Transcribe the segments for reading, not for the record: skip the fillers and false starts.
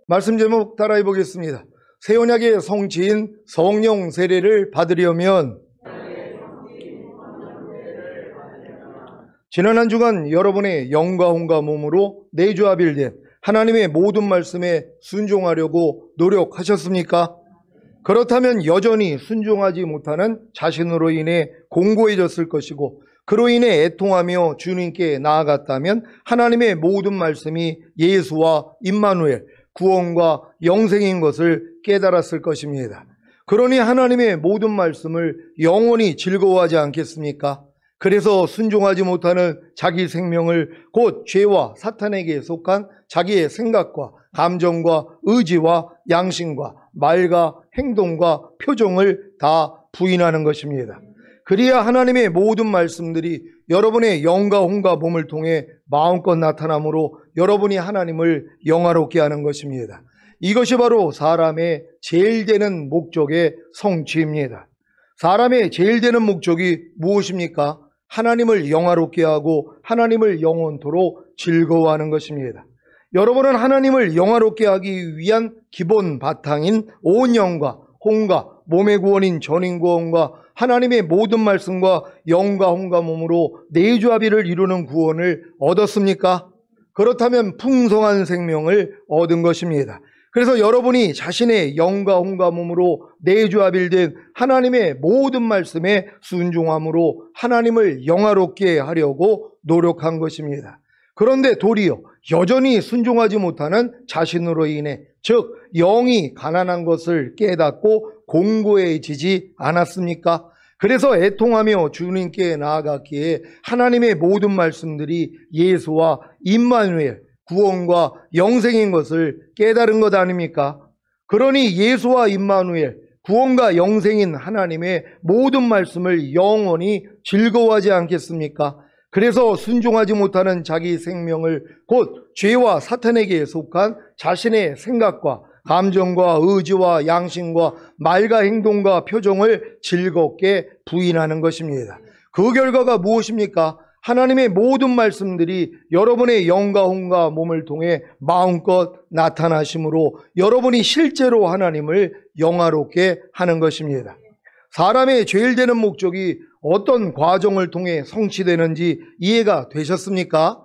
말씀 제목 따라해 보겠습니다. 새 언약의 성취인 성령 세례를 받으려면 지난 한 주간 여러분의 영과 혼과 몸으로 내주합일된 하나님의 모든 말씀에 순종하려고 노력하셨습니까? 그렇다면 여전히 순종하지 못하는 자신으로 인해 공고해졌을 것이고, 그로 인해 애통하며 주님께 나아갔다면 하나님의 모든 말씀이 예수와 임마누엘, 구원과 영생인 것을 깨달았을 것입니다. 그러니 하나님의 모든 말씀을 영원히 즐거워하지 않겠습니까? 그래서 순종하지 못하는 자기 생명을, 곧 죄와 사탄에게 속한 자기의 생각과 감정과 의지와 양심과 말과 행동과 표정을 다 부인하는 것입니다. 그래야 하나님의 모든 말씀들이 여러분의 영과 혼과 몸을 통해 마음껏 나타나므로 여러분이 하나님을 영화롭게 하는 것입니다. 이것이 바로 사람의 제일 되는 목적의 성취입니다. 사람의 제일 되는 목적이 무엇입니까? 하나님을 영화롭게 하고 하나님을 영원토록 즐거워하는 것입니다. 여러분은 하나님을 영화롭게 하기 위한 기본 바탕인 온 영과 혼과 몸의 구원인 전인구원과 하나님의 모든 말씀과 영과 혼과 몸으로 내주합의를 이루는 구원을 얻었습니까? 그렇다면 풍성한 생명을 얻은 것입니다. 그래서 여러분이 자신의 영과 혼과 몸으로 내주합일된 하나님의 모든 말씀에 순종함으로 하나님을 영화롭게 하려고 노력한 것입니다. 그런데 도리어 여전히 순종하지 못하는 자신으로 인해, 즉 영이 가난한 것을 깨닫고 공고해지지 않았습니까? 그래서 애통하며 주님께 나아갔기에 하나님의 모든 말씀들이 예수와 임마누엘, 구원과 영생인 것을 깨달은 것 아닙니까? 그러니 예수와 임마누엘, 구원과 영생인 하나님의 모든 말씀을 영원히 즐거워하지 않겠습니까? 그래서 순종하지 못하는 자기 생명을, 곧 죄와 사탄에게 속한 자신의 생각과 감정과 의지와 양심과 말과 행동과 표정을 즐겁게 부인하는 것입니다. 그 결과가 무엇입니까? 하나님의 모든 말씀들이 여러분의 영과 혼과 몸을 통해 마음껏 나타나심으로 여러분이 실제로 하나님을 영화롭게 하는 것입니다. 사람의 제일 되는 목적이 어떤 과정을 통해 성취되는지 이해가 되셨습니까?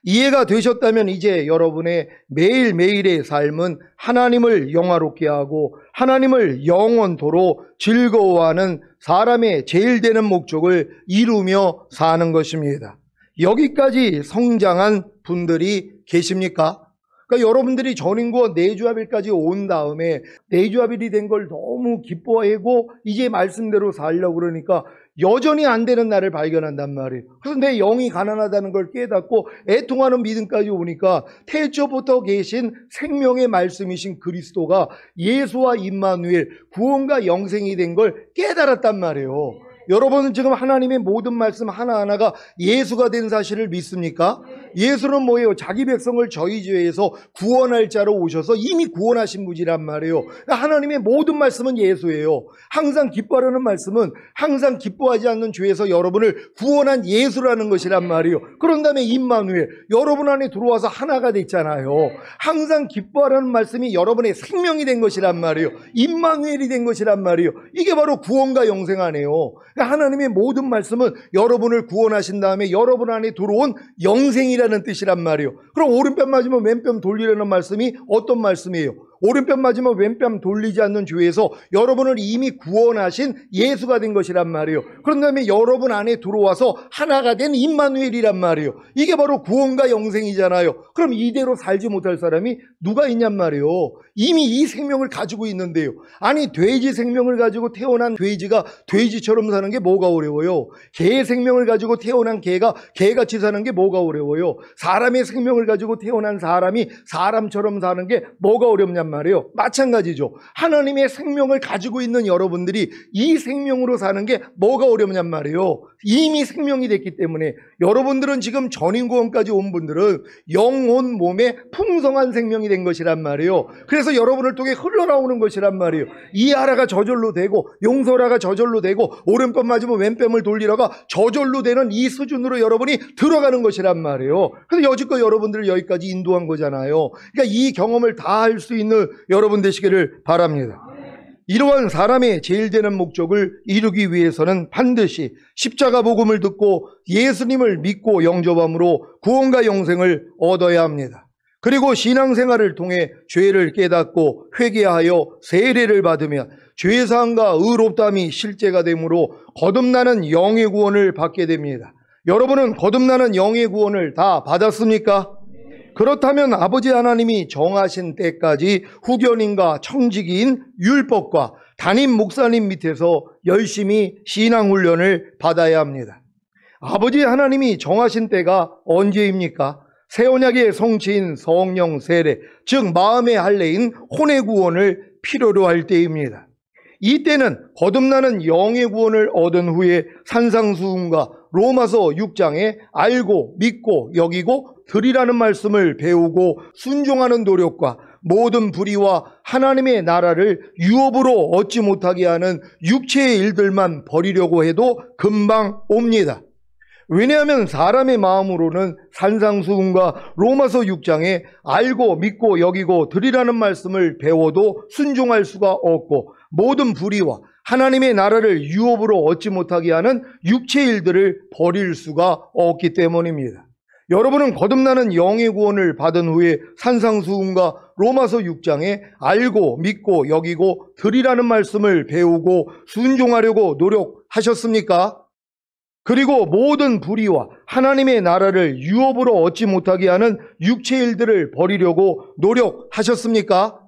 이해가 되셨다면 이제 여러분의 매일매일의 삶은 하나님을 영화롭게 하고 하나님을 영원토록 즐거워하는 사람의 제일 되는 목적을 이루며 사는 것입니다. 여기까지 성장한 분들이 계십니까? 그러니까 여러분들이 전인구원 내주합일까지 온 다음에 내주합일이 된 걸 너무 기뻐하고 이제 말씀대로 살려고 그러니까 여전히 안 되는 나를 발견한단 말이에요. 그래서 내 영이 가난하다는 걸 깨닫고 애통하는 믿음까지 오니까 태초부터 계신 생명의 말씀이신 그리스도가 예수와 임마누엘, 구원과 영생이 된 걸 깨달았단 말이에요. 여러분은 지금 하나님의 모든 말씀 하나하나가 예수가 된 사실을 믿습니까? 예수는 뭐예요? 자기 백성을 저희 죄에서 구원할 자로 오셔서 이미 구원하신 분이란 말이에요. 그러니까 하나님의 모든 말씀은 예수예요. 항상 기뻐하는 말씀은 항상 기뻐하지 않는 죄에서 여러분을 구원한 예수라는 것이란 말이에요. 그런 다음에 임마누엘, 여러분 안에 들어와서 하나가 됐잖아요. 항상 기뻐하라는 말씀이 여러분의 생명이 된 것이란 말이에요. 임마누엘이 된 것이란 말이에요. 이게 바로 구원과 영생 아니에요. 하나님의 모든 말씀은 여러분을 구원하신 다음에 여러분 안에 들어온 영생이라는 뜻이란 말이에요. 그럼 오른편 맞으면 왼편 돌리라는 말씀이 어떤 말씀이에요? 오른편 맞으면 왼편 돌리지 않는 죄에서 여러분을 이미 구원하신 예수가 된 것이란 말이에요. 그런 다음에 여러분 안에 들어와서 하나가 된 임마누엘이란 말이에요. 이게 바로 구원과 영생이잖아요. 그럼 이대로 살지 못할 사람이 누가 있냔 말이에요. 이미 이 생명을 가지고 있는데요. 아니, 돼지 생명을 가지고 태어난 돼지가 돼지처럼 사는 게 뭐가 어려워요? 개의 생명을 가지고 태어난 개가 개같이 사는 게 뭐가 어려워요? 사람의 생명을 가지고 태어난 사람이 사람처럼 사는 게 뭐가 어렵냔 말이에요? 마찬가지죠. 하나님의 생명을 가지고 있는 여러분들이 이 생명으로 사는 게 뭐가 어렵냔 말이에요. 이미 생명이 됐기 때문에 여러분들은 지금 전인구원까지 온 분들은 영혼 몸에 풍성한 생명이 된 것이란 말이에요. 그래서 여러분을 통해 흘러나오는 것이란 말이에요. 이하라가 저절로 되고 용서라가 저절로 되고 오른뺨 맞으면 왼뺨을 돌리라가 저절로 되는 이 수준으로 여러분이 들어가는 것이란 말이에요. 그래서 여지껏 여러분들을 여기까지 인도한 거잖아요. 그러니까 이 경험을 다 할 수 있는 여러분 되시기를 바랍니다. 이러한 사람의 제일 되는 목적을 이루기 위해서는 반드시 십자가 복음을 듣고 예수님을 믿고 영접함으로 구원과 영생을 얻어야 합니다. 그리고 신앙생활을 통해 죄를 깨닫고 회개하여 세례를 받으면 죄사함과 의롭다함이 실제가 되므로 거듭나는 영의 구원을 받게 됩니다. 여러분은 거듭나는 영의 구원을 다 받았습니까? 그렇다면 아버지 하나님이 정하신 때까지 후견인과 청지기인 율법과 담임 목사님 밑에서 열심히 신앙훈련을 받아야 합니다. 아버지 하나님이 정하신 때가 언제입니까? 새 언약의 성취인 성령 세례, 즉 마음의 할례인 혼의 구원을 필요로 할 때입니다. 이때는 거듭나는 영의 구원을 얻은 후에 산상수훈과 로마서 6장에 알고 믿고 여기고 드리라는 말씀을 배우고 순종하는 노력과 모든 불의와 하나님의 나라를 유업으로 얻지 못하게 하는 육체의 일들만 버리려고 해도 금방 옵니다. 왜냐하면 사람의 마음으로는 산상수훈과 로마서 6장에 알고 믿고 여기고 드리라는 말씀을 배워도 순종할 수가 없고 모든 불의와 하나님의 나라를 유업으로 얻지 못하게 하는 육체의 일들을 버릴 수가 없기 때문입니다. 여러분은 거듭나는 영의 구원을 받은 후에 산상수훈과 로마서 6장에 알고 믿고 여기고 드리라는 말씀을 배우고 순종하려고 노력하셨습니까? 그리고 모든 불의와 하나님의 나라를 유업으로 얻지 못하게 하는 육체의 일들을 버리려고 노력하셨습니까?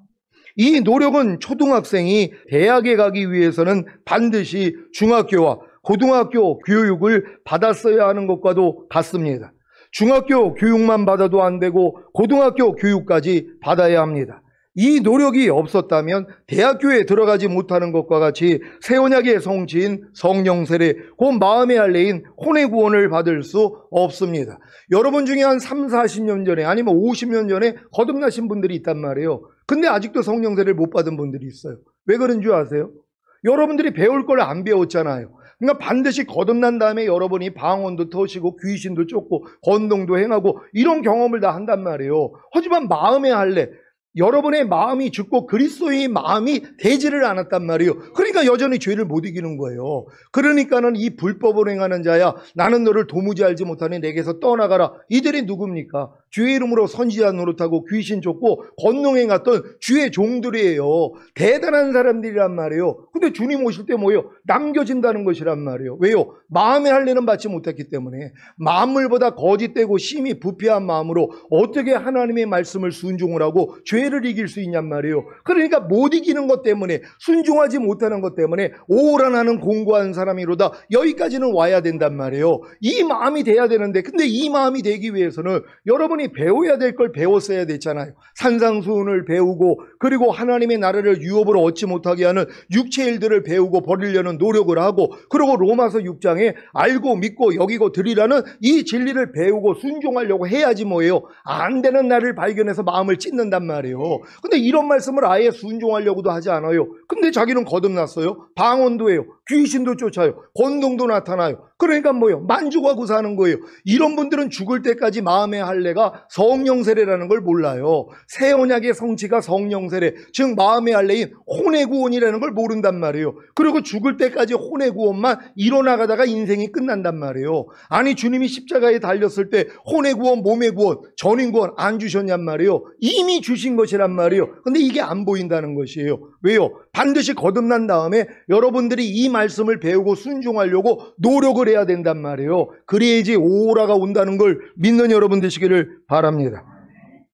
이 노력은 초등학생이 대학에 가기 위해서는 반드시 중학교와 고등학교 교육을 받았어야 하는 것과도 같습니다. 중학교 교육만 받아도 안 되고 고등학교 교육까지 받아야 합니다. 이 노력이 없었다면 대학교에 들어가지 못하는 것과 같이 새 언약의 성취인 성령 세례, 곧 마음의 할례인 혼의 구원을 받을 수 없습니다. 여러분 중에 한 3, 40년 전에 아니면 50년 전에 거듭나신 분들이 있단 말이에요. 근데 아직도 성령 세례를 못 받은 분들이 있어요. 왜 그런 줄 아세요? 여러분들이 배울 걸 안 배웠잖아요. 그러니까 반드시 거듭난 다음에 여러분이 방언도 터시고 귀신도 쫓고 건동도 행하고 이런 경험을 다 한단 말이에요. 하지만 마음의 할례, 여러분의 마음이 죽고 그리스도의 마음이 되지를 않았단 말이에요. 그러니까 여전히 죄를 못 이기는 거예요. 그러니까는 이 불법을 행하는 자야 나는 너를 도무지 알지 못하니 내게서 떠나가라. 이들이 누굽니까? 주의 이름으로 선지자 노릇하고 귀신 쫓고 건농행했던 주의 종들이에요. 대단한 사람들이란 말이에요. 근데 주님 오실 때 뭐예요? 남겨진다는 것이란 말이에요. 왜요? 마음의 할례는 받지 못했기 때문에. 만물보다 거짓되고 심히 부패한 마음으로 어떻게 하나님의 말씀을 순종을 하고 죄를 이길 수 있냔 말이에요. 그러니까 못 이기는 것 때문에, 순종하지 못하는 것 때문에 오란하는 공고한 사람이로다 여기까지는 와야 된단 말이에요. 이 마음이 돼야 되는데, 근데 이 마음이 되기 위해서는 여러분이 배워야 될 걸 배웠어야 됐잖아요. 산상수훈을 배우고, 그리고 하나님의 나라를 유업으로 얻지 못하게 하는 육체 일들을 배우고 버리려는 노력을 하고, 그리고 로마서 6장에 알고 믿고 여기고 드리라는 이 진리를 배우고 순종하려고 해야지 뭐예요. 안 되는 나를 발견해서 마음을 찢는단 말이에요. 근데 이런 말씀을 아예 순종하려고도 하지 않아요. 근데 자기는 거듭났어요. 방언도 해요. 귀신도 쫓아요. 권동도 나타나요. 그러니까 뭐예요? 만족하고 사는 거예요. 이런 분들은 죽을 때까지 마음의 할례가 성령 세례라는 걸 몰라요. 새 언약의 성취가 성령 세례, 즉 마음의 할례인 혼의 구원이라는 걸 모른단 말이에요. 그리고 죽을 때까지 혼의 구원만 이뤄나가다가 인생이 끝난단 말이에요. 아니 주님이 십자가에 달렸을 때 혼의 구원, 몸의 구원, 전인 구원 안 주셨냔 말이에요. 이미 주신 것이란 말이에요. 근데 이게 안 보인다는 것이에요. 왜요? 반드시 거듭난 다음에 여러분들이 이 말씀을 배우고 순종하려고 노력을 해야 된단 말이에요. 그래야지 오라가 온다는 걸 믿는 여러분 되시기를 바랍니다.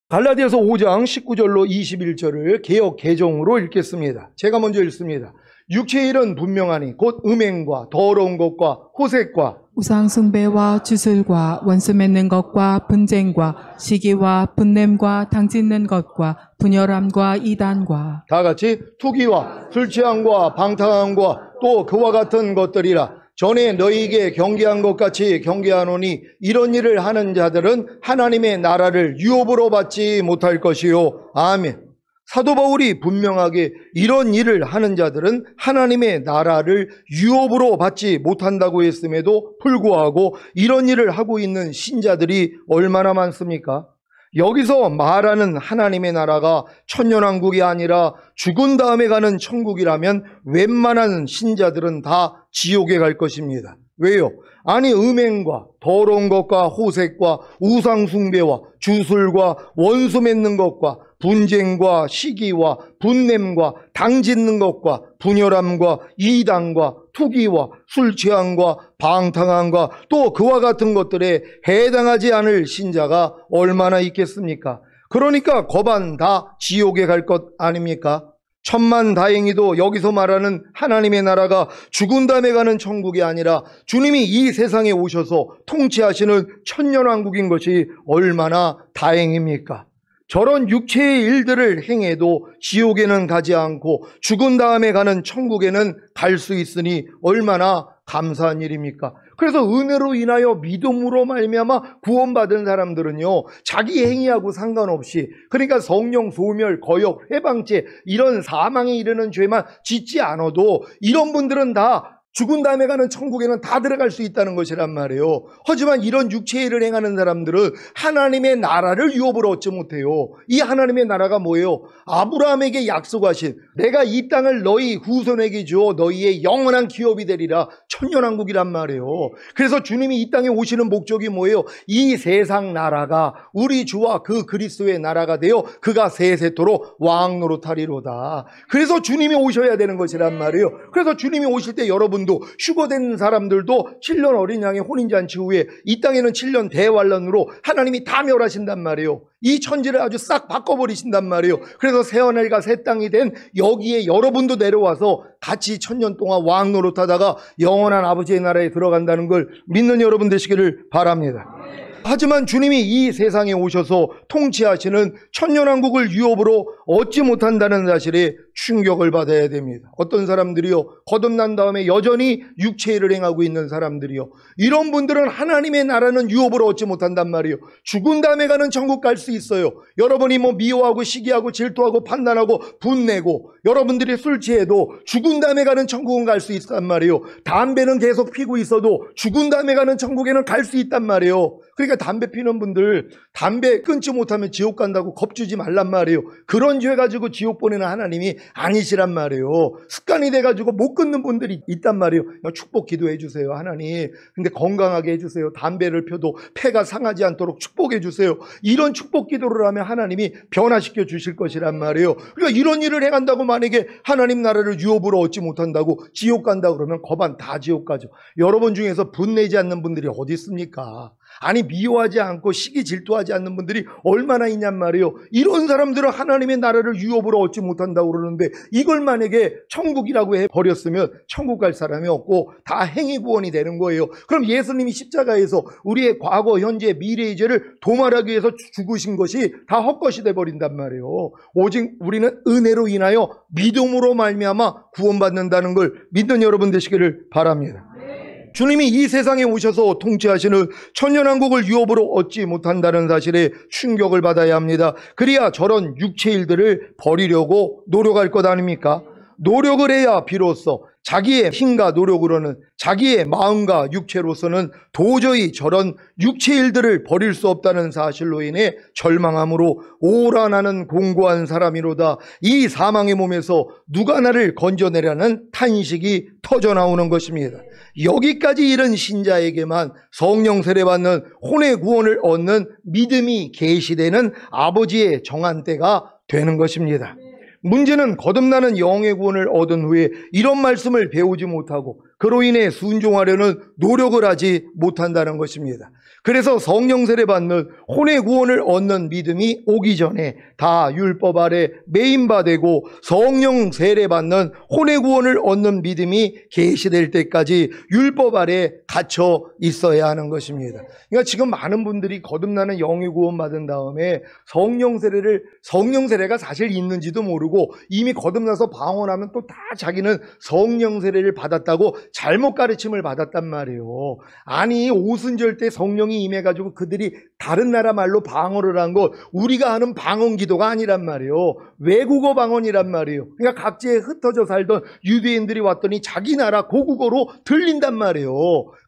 갈라디아서 5장 19절로 21절을 개역 개정으로 읽겠습니다. 제가 먼저 읽습니다. 육체의 일은 분명하니 곧 음행과 더러운 것과 호색과 우상 숭배와 주술과 원수 맺는 것과 분쟁과 시기와 분냄과 당짓는 것과 분열함과 이단과 다 같이 투기와 술 취함과 방탕함과 또 그와 같은 것들이라. 전에 너희에게 경계한 것 같이 경계하노니 이런 일을 하는 자들은 하나님의 나라를 유업으로 받지 못할 것이요. 아멘. 사도 바울이 분명하게 이런 일을 하는 자들은 하나님의 나라를 유업으로 받지 못한다고 했음에도 불구하고 이런 일을 하고 있는 신자들이 얼마나 많습니까? 여기서 말하는 하나님의 나라가 천년왕국이 아니라 죽은 다음에 가는 천국이라면 웬만한 신자들은 다 지옥에 갈 것입니다. 왜요? 아니, 음행과 더러운 것과 호색과 우상숭배와 주술과 원수 맺는 것과 분쟁과 시기와 분냄과 당짓는 것과 분열함과 이단과 투기와 술 취함과 방탕함과 또 그와 같은 것들에 해당하지 않을 신자가 얼마나 있겠습니까? 그러니까 거반 다 지옥에 갈 것 아닙니까? 천만다행히도 여기서 말하는 하나님의 나라가 죽은 다음에 가는 천국이 아니라 주님이 이 세상에 오셔서 통치하시는 천년왕국인 것이 얼마나 다행입니까? 저런 육체의 일들을 행해도 지옥에는 가지 않고 죽은 다음에 가는 천국에는 갈 수 있으니 얼마나 감사한 일입니까? 그래서 은혜로 인하여 믿음으로 말미암아 구원받은 사람들은요, 자기 행위하고 상관없이, 그러니까 성령 소멸, 거역, 회방죄 이런 사망에 이르는 죄만 짓지 않아도 이런 분들은 다 죽은 다음에 가는 천국에는 다 들어갈 수 있다는 것이란 말이에요. 하지만 이런 육체의 일을 행하는 사람들은 하나님의 나라를 유업으로 얻지 못해요. 이 하나님의 나라가 뭐예요? 아브라함에게 약속하신 내가 이 땅을 너희 후손에게 주어 너희의 영원한 기업이 되리라, 천년왕국이란 말이에요. 그래서 주님이 이 땅에 오시는 목적이 뭐예요? 이 세상 나라가 우리 주와 그 그리스도의 나라가 되어 그가 세세토록 왕 노릇하리로다. 그래서 주님이 오셔야 되는 것이란 말이에요. 그래서 주님이 오실 때 여러분 휴거된 사람들도 7년 어린 양의 혼인잔치 후에 이 땅에는 7년 대환란으로 하나님이 다 멸하신단 말이에요. 이 천지를 아주 싹 바꿔버리신단 말이에요. 그래서 새하늘과 새 땅이 된 여기에 여러분도 내려와서 같이 천년 동안 왕 노릇하다가 영원한 아버지의 나라에 들어간다는 걸 믿는 여러분 되시기를 바랍니다. 하지만 주님이 이 세상에 오셔서 통치하시는 천년왕국을 유업으로 얻지 못한다는 사실에 충격을 받아야 됩니다. 어떤 사람들이요, 거듭난 다음에 여전히 육체일을 행하고 있는 사람들이요, 이런 분들은 하나님의 나라는 유업으로 얻지 못한단 말이에요. 죽은 다음에 가는 천국 갈 수 있어요. 여러분이 뭐 미워하고 시기하고 질투하고 판단하고 분내고 여러분들이 술 취해도 죽은 다음에 가는 천국은 갈 수 있단 말이에요. 담배는 계속 피고 있어도 죽은 다음에 가는 천국에는 갈 수 있단 말이에요. 그러니까 담배 피는 분들 담배 끊지 못하면 지옥 간다고 겁주지 말란 말이에요. 그런 죄 가지고 지옥 보내는 하나님이 아니시란 말이에요. 습관이 돼가지고 못 끊는 분들이 있단 말이에요. 축복 기도해 주세요, 하나님. 근데 건강하게 해주세요. 담배를 펴도 폐가 상하지 않도록 축복해 주세요. 이런 축복 기도를 하면 하나님이 변화시켜 주실 것이란 말이에요. 그러니까 이런 일을 해간다고 만약에 하나님 나라를 유업으로 얻지 못한다고 지옥 간다 그러면 거반 다 지옥 가죠. 여러분 중에서 분내지 않는 분들이 어디 있습니까? 아니, 미워하지 않고 시기 질투하지 않는 분들이 얼마나 있냔 말이에요. 이런 사람들은 하나님의 나라를 유업으로 얻지 못한다고 그러는데 이걸 만약에 천국이라고 해버렸으면 천국 갈 사람이 없고 다 행위 구원이 되는 거예요. 그럼 예수님이 십자가에서 우리의 과거, 현재, 미래의 죄를 도말하기 위해서 죽으신 것이 다 헛것이 돼버린단 말이에요. 오직 우리는 은혜로 인하여 믿음으로 말미암아 구원받는다는 걸 믿는 여러분 되시기를 바랍니다. 주님이 이 세상에 오셔서 통치하시는 천년왕국을 유업으로 얻지 못한다는 사실에 충격을 받아야 합니다. 그래야 저런 육체일들을 버리려고 노력할 것 아닙니까? 노력을 해야 비로소 자기의 힘과 노력으로는, 자기의 마음과 육체로서는 도저히 저런 육체일들을 버릴 수 없다는 사실로 인해 절망함으로 오라 나는 공고한 사람이로다, 이 사망의 몸에서 누가 나를 건져내라는 탄식이 터져나오는 것입니다. 여기까지 이른 신자에게만 성령 세례받는 혼의 구원을 얻는 믿음이 계시되는 아버지의 정한 때가 되는 것입니다. 문제는 거듭나는 영의 구원을 얻은 후에 이런 말씀을 배우지 못하고 그로 인해 순종하려는 노력을 하지 못한다는 것입니다. 그래서 성령 세례 받는 혼의 구원을 얻는 믿음이 오기 전에 다 율법 아래 매인 바 되고, 성령 세례 받는 혼의 구원을 얻는 믿음이 계시될 때까지 율법 아래 갇혀 있어야 하는 것입니다. 그러니까 지금 많은 분들이 거듭나는 영의 구원 받은 다음에 성령 세례가 사실 있는지도 모르고 이미 거듭나서 방언하면 또 다 자기는 성령 세례를 받았다고 잘못 가르침을 받았단 말이에요. 아니, 오순절 때 성령이 임해가지고 그들이 다른 나라 말로 방언을 한 것, 우리가 하는 방언 기도가 아니란 말이에요. 외국어 방언이란 말이에요. 그러니까 각지에 흩어져 살던 유대인들이 왔더니 자기 나라 고국어로 들린단 말이에요.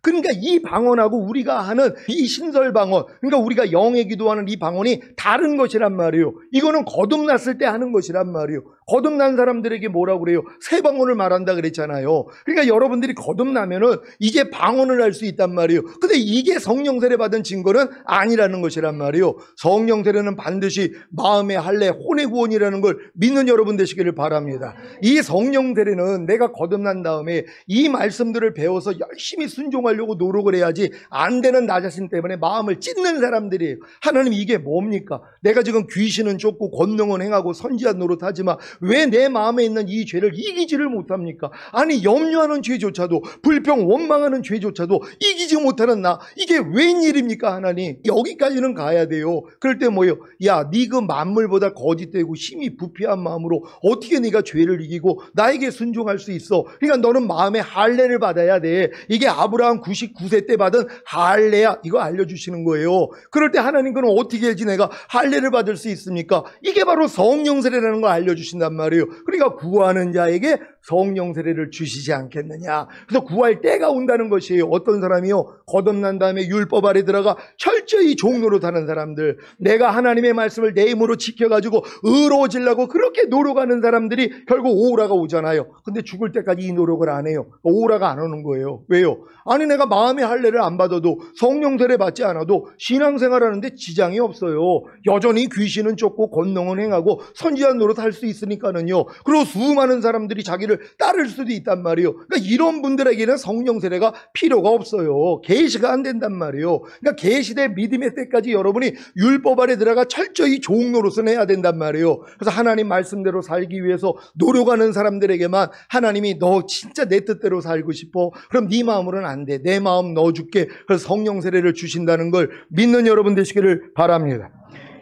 그러니까 이 방언하고 우리가 하는 이 신설 방언, 그러니까 우리가 영의 기도하는 이 방언이 다른 것이란 말이에요. 이거는 거듭났을 때 하는 것이란 말이에요. 거듭난 사람들에게 뭐라고 그래요? 새 방언을 말한다 그랬잖아요. 그러니까 여러분들이 거듭나면은 이제 방언을 할 수 있단 말이에요. 근데 이게 성령 세례 받은 증거는 아니라는 것이란 말이에요. 성령 세례는 반드시 마음의 할례, 혼의 구원이라는 걸 믿는 여러분 되시기를 바랍니다. 이 성령 세례는 내가 거듭난 다음에 이 말씀들을 배워서 열심히 순종하려고 노력을 해야지 안 되는 나 자신 때문에 마음을 찢는 사람들이에요. 하나님, 이게 뭡니까? 내가 지금 귀신은 쫓고 권능은 행하고 선지한 노릇하지만 왜 내 마음에 있는 이 죄를 이기지를 못합니까? 아니, 염려하는 죄조차도, 불평 원망하는 죄조차도 이기지 못하는 나, 이게 웬일입니까? 하나님, 여기까지는 가야 돼요. 그럴 때 뭐예요? 야, 네 그 만물보다 거짓되고 힘이 부패한 마음으로 어떻게 네가 죄를 이기고 나에게 순종할 수 있어? 그러니까 너는 마음의 할례를 받아야 돼. 이게 아브라함 99세 때 받은 할례야. 이거 알려주시는 거예요. 그럴 때 하나님, 그럼 어떻게 해야지 내가 할례를 받을 수 있습니까? 이게 바로 성령 세례라는 걸 알려주신단 말이에요. 그러니까 구하는 자에게 성령 세례를 주시지 않겠느냐. 그래서 구할 때가 온다는 것이에요. 어떤 사람이요? 거듭난 다음에 율법 아래 들어가 철저히 종로로 타는 사람들, 내가 하나님의 말씀을 내 힘으로 지켜가지고 의로워지려고 그렇게 노력하는 사람들이 결국 오라가 오잖아요. 근데 죽을 때까지 이 노력을 안 해요. 오라가 안 오는 거예요. 왜요? 아니, 내가 마음의 할례를 안 받아도, 성령 세례 받지 않아도 신앙생활하는데 지장이 없어요. 여전히 귀신은 쫓고 권능은 행하고 선지한 노릇 할 수 있으니까는요. 그리고 수많은 사람들이 자기를 따를 수도 있단 말이에요. 그러니까 이런 분들에게는 성령 세례가 필요가 없어요. 계시가 안 된단 말이에요. 그러니까 계시대 믿음의 때까지 여러분이 율법 아래 들어가 철저히 종로로서 해야 된단 말이에요. 그래서 하나님 말씀대로 살기 위해서 노력하는 사람들에게만 하나님이 너 진짜 내 뜻대로 살고 싶어? 그럼 네 마음으로는 안 돼. 내 마음 넣어줄게. 그래서 성령 세례를 주신다는 걸 믿는 여러분 되시기를 바랍니다.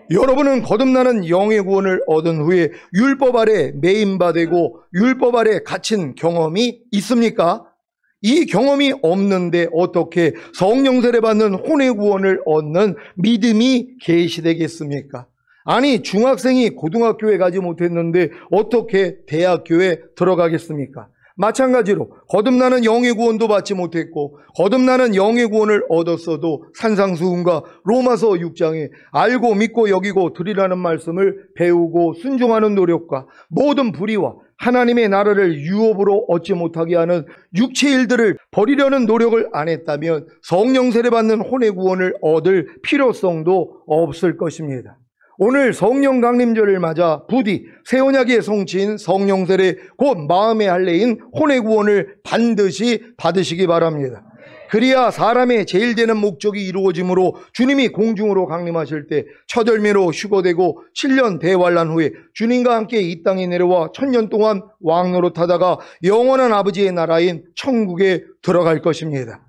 여러분은 거듭나는 영의 구원을 얻은 후에 율법 아래 매인 바 되고 율법 아래 갇힌 경험이 있습니까? 이 경험이 없는데 어떻게 성령 세례 받는 혼의 구원을 얻는 믿음이 계시되겠습니까? 아니, 중학생이 고등학교에 가지 못했는데 어떻게 대학교에 들어가겠습니까? 마찬가지로 거듭나는 영의 구원도 받지 못했고 거듭나는 영의 구원을 얻었어도 산상수훈과 로마서 6장에 알고 믿고 여기고 드리라는 말씀을 배우고 순종하는 노력과 모든 불의와 하나님의 나라를 유업으로 얻지 못하게 하는 육체 일들을 버리려는 노력을 안 했다면 성령 세례 받는 혼의 구원을 얻을 필요성도 없을 것입니다. 오늘 성령 강림절을 맞아 부디 새 언약의 성취인 성령 세례 곧 마음의 할례인 혼의 구원을 반드시 받으시기 바랍니다. 그리야 사람의 제일 되는 목적이 이루어지므로 주님이 공중으로 강림하실 때 첫 열매로 휴거되고 7년 대환란 후에 주님과 함께 이 땅에 내려와 1000년 동안 왕노릇하다가 영원한 아버지의 나라인 천국에 들어갈 것입니다.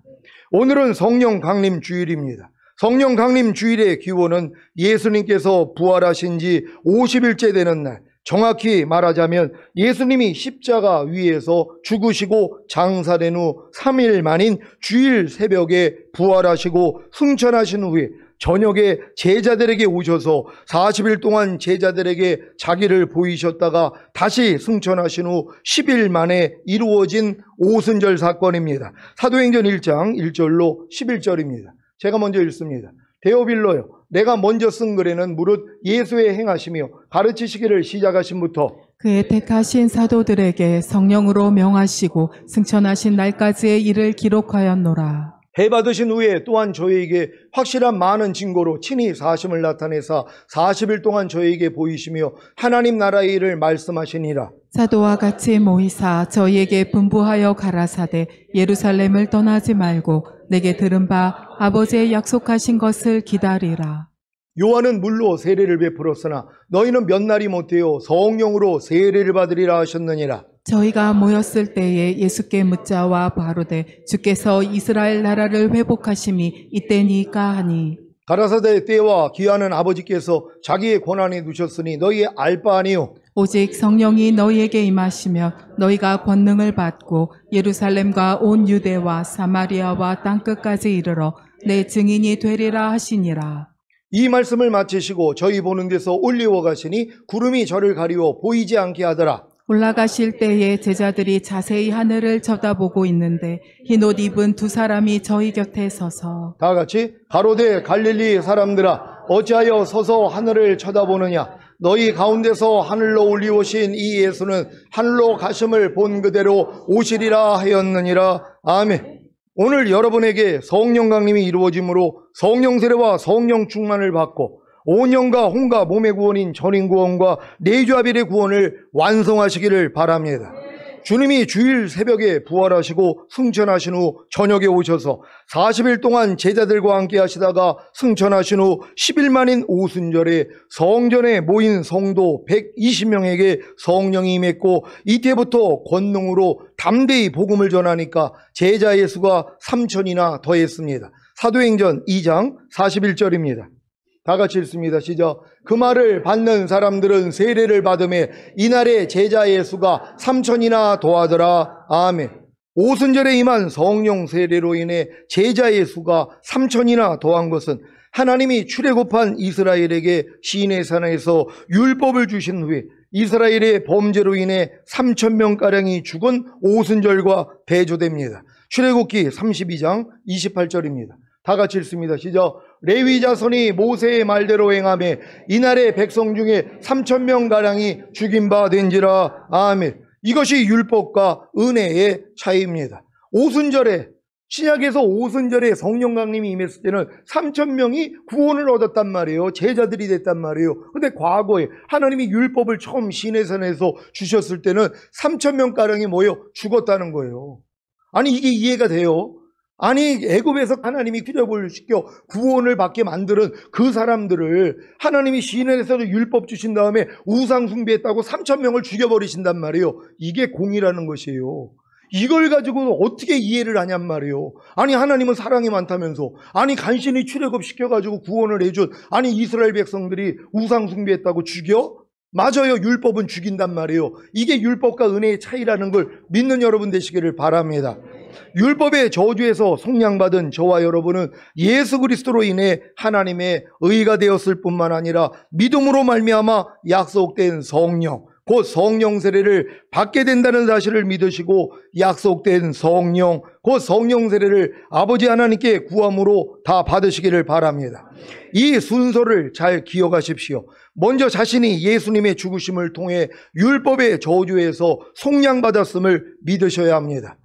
오늘은 성령 강림 주일입니다. 성령 강림 주일의 기원은 예수님께서 부활하신 지 50일째 되는 날, 정확히 말하자면 예수님이 십자가 위에서 죽으시고 장사된 후 3일 만인 주일 새벽에 부활하시고 승천하신 후에 저녁에 제자들에게 오셔서 40일 동안 제자들에게 자기를 보이셨다가 다시 승천하신 후 10일 만에 이루어진 오순절 사건입니다. 사도행전 1장 1절로 11절입니다. 제가 먼저 읽습니다. 데오빌로요, 내가 먼저 쓴 글에는 무릇 예수의 행하시며 가르치시기를 시작하신부터 그의 택하신 사도들에게 성령으로 명하시고 승천하신 날까지의 일을 기록하였노라. 배 받으신 후에 또한 저희에게 확실한 많은 증거로 친히 사심을 나타내사 40일 동안 저희에게 보이시며 하나님 나라의 일을 말씀하시니라. 사도와 같이 모이사 저희에게 분부하여 가라사대 예루살렘을 떠나지 말고 내게 들은 바 아버지의 약속하신 것을 기다리라. 요한은 물로 세례를 베풀었으나 너희는 몇 날이 못되어 성령으로 세례를 받으리라 하셨느니라. 저희가 모였을 때에 예수께 묻자와 바로되 주께서 이스라엘 나라를 회복하심이 이때니까 하니 가라사대 때와 기한은 아버지께서 자기의 권한에 두셨으니 너희 알 바 아니요. 오직 성령이 너희에게 임하시며 너희가 권능을 받고 예루살렘과 온 유대와 사마리아와 땅끝까지 이르러 내 증인이 되리라 하시니라. 이 말씀을 마치시고 저희 보는 데서 올리워 가시니 구름이 저를 가리워 보이지 않게 하더라. 올라가실 때에 제자들이 자세히 하늘을 쳐다보고 있는데 흰 옷 입은 두 사람이 저희 곁에 서서 다 같이 가로되 갈릴리 사람들아 어찌하여 서서 하늘을 쳐다보느냐. 너희 가운데서 하늘로 올리오신 이 예수는 하늘로 가심을 본 그대로 오시리라 하였느니라. 아멘. 오늘 여러분에게 성령 강림이 이루어짐으로 성령 세례와 성령 충만을 받고 온영과 혼과 몸의 구원인 전인 구원과 내주아벨의 구원을 완성하시기를 바랍니다. 주님이 주일 새벽에 부활하시고 승천하신 후 저녁에 오셔서 40일 동안 제자들과 함께 하시다가 승천하신 후 10일 만인 오순절에 성전에 모인 성도 120명에게 성령이 임했고 이때부터 권능으로 담대히 복음을 전하니까 제자의 수가 3천이나 더했습니다. 사도행전 2장 41절입니다. 다 같이 읽습니다. 시작. 그 말을 받는 사람들은 세례를 받음에 이날의 제자의 수가 3천이나 더하더라. 아멘. 오순절에 임한 성령 세례로 인해 제자의 수가 3천이나 더한 것은 하나님이 출애굽한 이스라엘에게 시내 산에서 율법을 주신 후에 이스라엘의 범죄로 인해 3,000명가량이 죽은 오순절과 대조됩니다. 출애굽기 32장 28절입니다. 다 같이 읽습니다. 시작. 레위 자손이 모세의 말대로 행하매 이날의 백성 중에 3,000명가량이 죽인 바 된지라. 아멘. 이것이 율법과 은혜의 차이입니다. 오순절에 신약에서 오순절에 성령 강림이 임했을 때는 3,000명이 구원을 얻었단 말이에요. 제자들이 됐단 말이에요. 근데 과거에 하나님이 율법을 처음 시내산에서 주셨을 때는 3,000명가량이 모여 죽었다는 거예요. 아니 이게 이해가 돼요? 아니 애굽에서 하나님이 기적을 시켜 구원을 받게 만드는 그 사람들을 하나님이 시내에서도 율법 주신 다음에 우상 숭배했다고 3,000명을 죽여버리신단 말이에요. 이게 공이라는 것이에요. 이걸 가지고 어떻게 이해를 하냔 말이에요. 아니 하나님은 사랑이 많다면서, 아니 간신히 출애굽 시켜가지고 구원을 해준 아니 이스라엘 백성들이 우상 숭배했다고 죽여? 맞아요. 율법은 죽인단 말이에요. 이게 율법과 은혜의 차이라는 걸 믿는 여러분 되시기를 바랍니다. 율법의 저주에서 속량받은 저와 여러분은 예수 그리스도로 인해 하나님의 의가 되었을 뿐만 아니라 믿음으로 말미암아 약속된 성령, 곧 성령 세례를 받게 된다는 사실을 믿으시고 약속된 성령, 곧 성령 세례를 아버지 하나님께 구함으로 다 받으시기를 바랍니다. 이 순서를 잘 기억하십시오. 먼저 자신이 예수님의 죽으심을 통해 율법의 저주에서 속량받았음을 믿으셔야 합니다.